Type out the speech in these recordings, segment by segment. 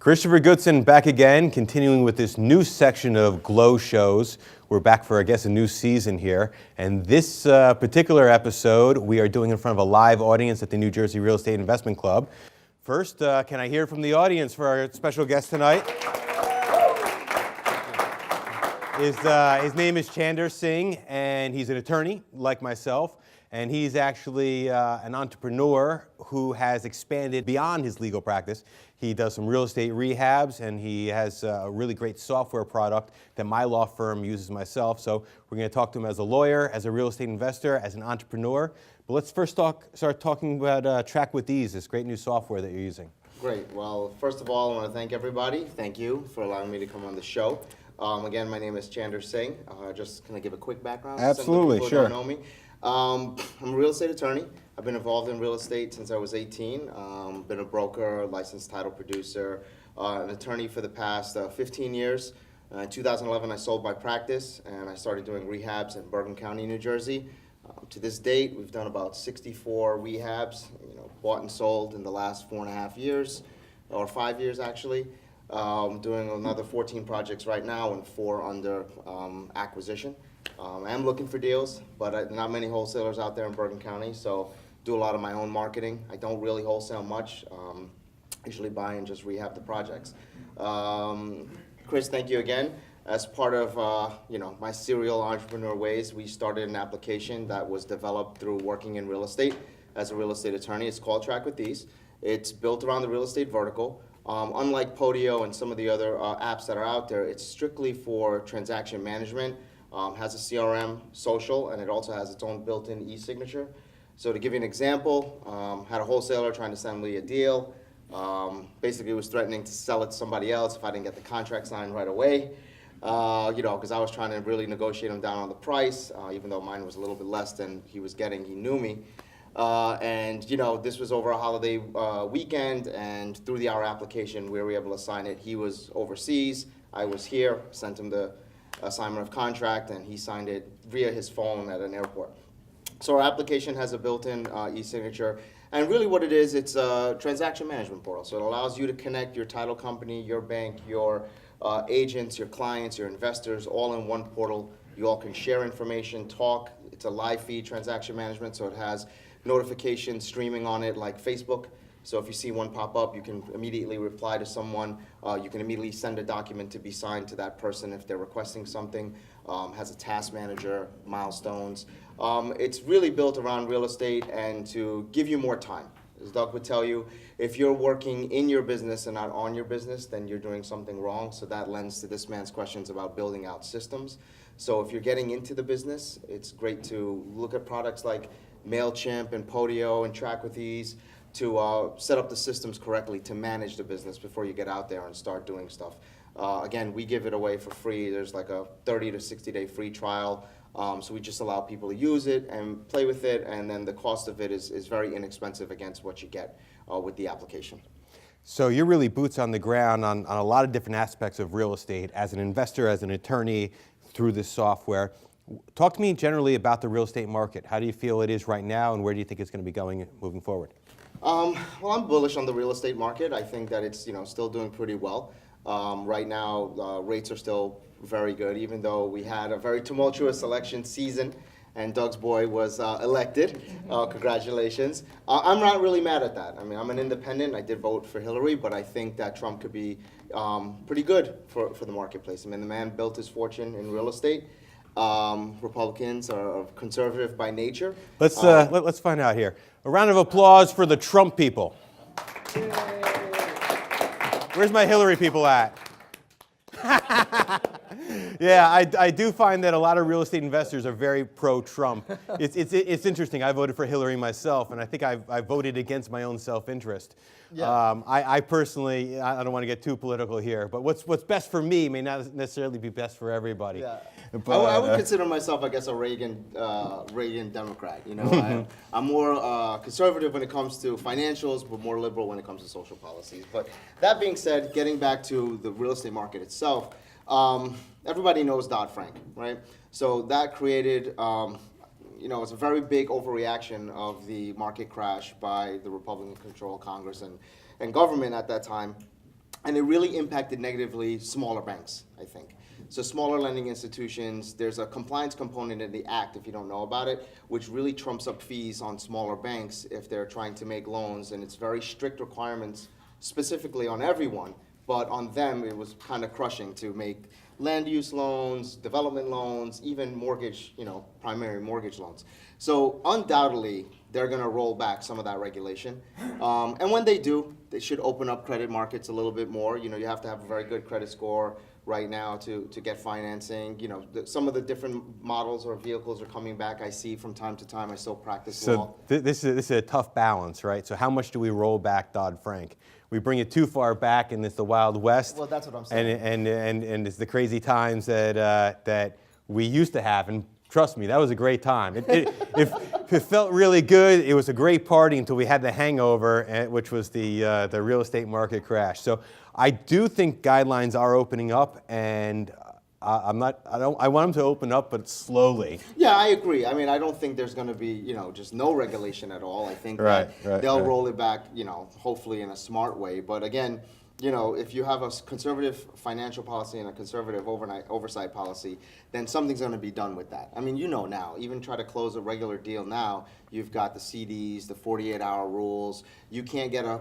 Christopher Goodson back again, continuing with this new section of G.L.O shows. We're back for, I guess, a new season here. And this particular episode, we are doing in front of a live audience at the New Jersey Real Estate Investment Club. First, can I hear from the audience for our special guest tonight? His name is Chander Singh, and he's an attorney like myself. And he's actually an entrepreneur who has expanded beyond his legal practice. He does some real estate rehabs, and he has a really great software product that my law firm uses myself. So we're going to talk to him as a lawyer, as a real estate investor, as an entrepreneur. But let's first start talking about Track with Ease, this great new software that you're using. Great. Well, first of all, I want to thank everybody. Thank you for allowing me to come on the show. Again, my name is Chander Singh. Just can I give a quick background? Absolutely, Some sure. Don't know me. I'm a real estate attorney. I've been involved in real estate since I was 18. Been a broker, licensed title producer, an attorney for the past 15 years. In 2011, I sold my practice and I started doing rehabs in Bergen County, New Jersey. To this date, we've done about 64 rehabs, bought and sold in the last 4.5 years, or 5 years actually. Doing another 14 projects right now and 4 under acquisition. I am looking for deals, but not many wholesalers out there in Bergen County, so do a lot of my own marketing. I don't really wholesale much. Usually buy and just rehab the projects. Chris, thank you again. As part of my serial entrepreneur ways, we started an application that was developed through working in real estate as a real estate attorney. It's called Track with Ease. It's built around the real estate vertical. Unlike Podio and some of the other apps that are out there, it's strictly for transaction management. Has a CRM, social, and it also has its own built-in e-signature. So to give you an example, had a wholesaler trying to send me a deal. Basically was threatening to sell it to somebody else if I didn't get the contract signed right away. Because I was trying to really negotiate him down on the price, even though mine was a little bit less than he was getting. He knew me. This was over a holiday weekend, and through our application, we were able to sign it. He was overseas, I was here, sent him the assignment of contract, and he signed it via his phone at an airport. So our application has a built-in e-signature, and really what it is, it's a transaction management portal. So it allows you to connect your title company, your bank, your agents, your clients, your investors, all in one portal. You all can share information, talk. It's a live feed transaction management, so it has notifications streaming on it like Facebook. So if you see one pop up, you can immediately reply to someone. You can immediately send a document to be signed to that person if they're requesting something. Has a task manager, milestones. It's really built around real estate and to give you more time. As Doug would tell you, if you're working in your business and not on your business, then you're doing something wrong. So that lends to this man's questions about building out systems. So if you're getting into the business, it's great to look at products like MailChimp and Podio and Track with Ease to set up the systems correctly to manage the business before you get out there and start doing stuff. Again, we give it away for free. There's like a 30 to 60 day free trial. So we just allow people to use it and play with it, and then the cost of it is very inexpensive against what you get with the application. So you're really boots on the ground on a lot of different aspects of real estate as an investor, as an attorney, through this software. Talk to me generally about the real estate market. How do you feel it is right now, and where do you think it's going to be going moving forward? Well, I'm bullish on the real estate market. I think that it's still doing pretty well. Right now, rates are still very good, even though we had a very tumultuous election season and Doug's boy was elected. Congratulations. I'm not really mad at that. I mean, I'm an independent. I did vote for Hillary, but I think that Trump could be pretty good for the marketplace. I mean, the man built his fortune in real estate. Republicans are conservative by nature. Let's find out here. A round of applause for the Trump people. Where's my Hillary people at? Yeah, I do find that a lot of real estate investors are very pro-Trump. It's interesting. I voted for Hillary myself, and I think I voted against my own self-interest. Yeah. I personally, I don't want to get too political here, but what's best for me may not necessarily be best for everybody. Yeah. But, I would consider myself, I guess, a Reagan Democrat. I'm more conservative when it comes to financials, but more liberal when it comes to social policies. But that being said, getting back to the real estate market itself, everybody knows Dodd-Frank, right? So that created, it's a very big overreaction of the market crash by the Republican-controlled Congress and government at that time. And it really impacted negatively smaller banks, I think. So smaller lending institutions, there's a compliance component in the act, if you don't know about it, which really trumps up fees on smaller banks if they're trying to make loans, and it's very strict requirements specifically on everyone, but on them it was kind of crushing to make land use loans, development loans, even mortgage, primary mortgage loans. So undoubtedly, they're going to roll back some of that regulation. And when they do, they should open up credit markets a little bit more. You have to have a very good credit score right now to get financing. Some of the different models or vehicles are coming back. I see from time to time. I still practice law. So this is a tough balance, right? So how much do we roll back Dodd-Frank? We bring it too far back, and it's the Wild West. Well, that's what I'm saying. And it's the crazy times that we used to have. And trust me, that was a great time. It felt really good. It was a great party until we had the hangover, which was the real estate market crash. So I do think guidelines are opening up, and I want them to open up, but slowly. Yeah, I agree. I mean, I don't think there's going to be, just no regulation at all. I think they'll roll it back, hopefully in a smart way. But again, if you have a conservative financial policy and a conservative oversight policy, then something's going to be done with that. I mean, now, even try to close a regular deal now, you've got the CDs, the 48-hour rules. You can't get a,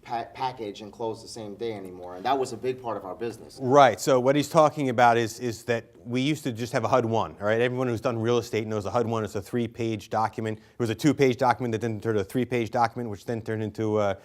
package and close the same day anymore. And that was a big part of our business. Right. So what he's talking about is that we used to just have a HUD-1, all right? Everyone who's done real estate knows a HUD-1 is a 3-page document. It was a 2-page document that then turned into a 3-page document, which then turned into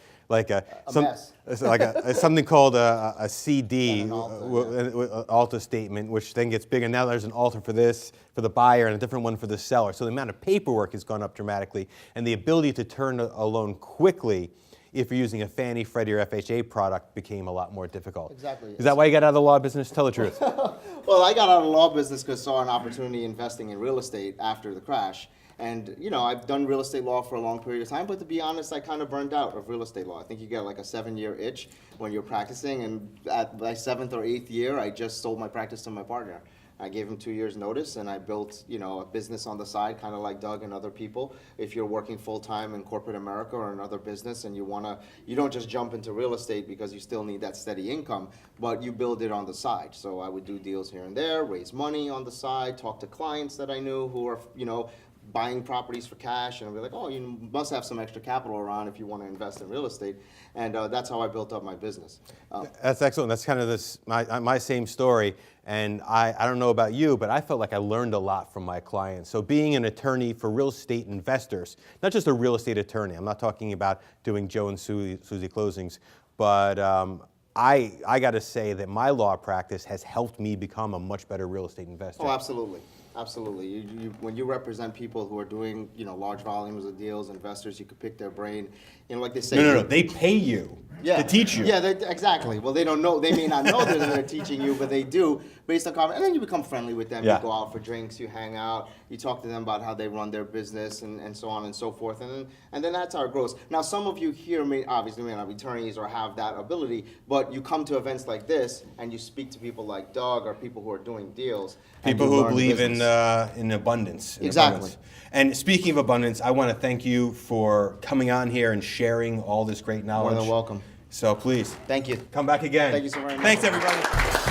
something called a CD, an alta statement, which then gets bigger. Now there's an alta for this, for the buyer, and a different one for the seller. So the amount of paperwork has gone up dramatically, and the ability to turn a loan quickly if you're using a Fannie, Freddie, or FHA product became a lot more difficult. Exactly. Is that why you got out of the law business? Tell the truth. Well, I got out of the law business because I saw an opportunity investing in real estate after the crash. And, I've done real estate law for a long period of time, but to be honest, I kind of burned out of real estate law. I think you get like a 7-year itch when you're practicing, and at my 7th or 8th year, I just sold my practice to my partner. I gave him 2 years notice, and I built, a business on the side, kind of like Doug and other people. If you're working full-time in corporate America or another business and you don't just jump into real estate because you still need that steady income, but you build it on the side. So I would do deals here and there, raise money on the side, talk to clients that I knew who are, buying properties for cash, and I'd be like, oh, you must have some extra capital around if you want to invest in real estate, and that's how I built up my business. That's excellent. That's kind of my same story, and I don't know about you, but I felt like I learned a lot from my clients. So being an attorney for real estate investors, not just a real estate attorney, I'm not talking about doing Joe and Susie closings, but I got to say that my law practice has helped me become a much better real estate investor. Oh, absolutely. Absolutely. When you represent people who are doing, large volumes of deals, investors, you could pick their brain. Like they say. No. They pay you to teach you. Yeah, exactly. Well, they don't know. They may not know that they're teaching you, but they do based on comment. And then you become friendly with them. Yeah. You go out for drinks. You hang out. You talk to them about how they run their business and so on and so forth. And then that's how it grows. Now, some of you here may not be attorneys or have that ability, but you come to events like this and you speak to people like Doug or people who are doing deals. People who believe in abundance. Exactly. Abundance. And speaking of abundance, I want to thank you for coming on here and sharing all this great knowledge. More than welcome. So please. Thank you. Come back again. Thank you so very much. Thanks, everybody.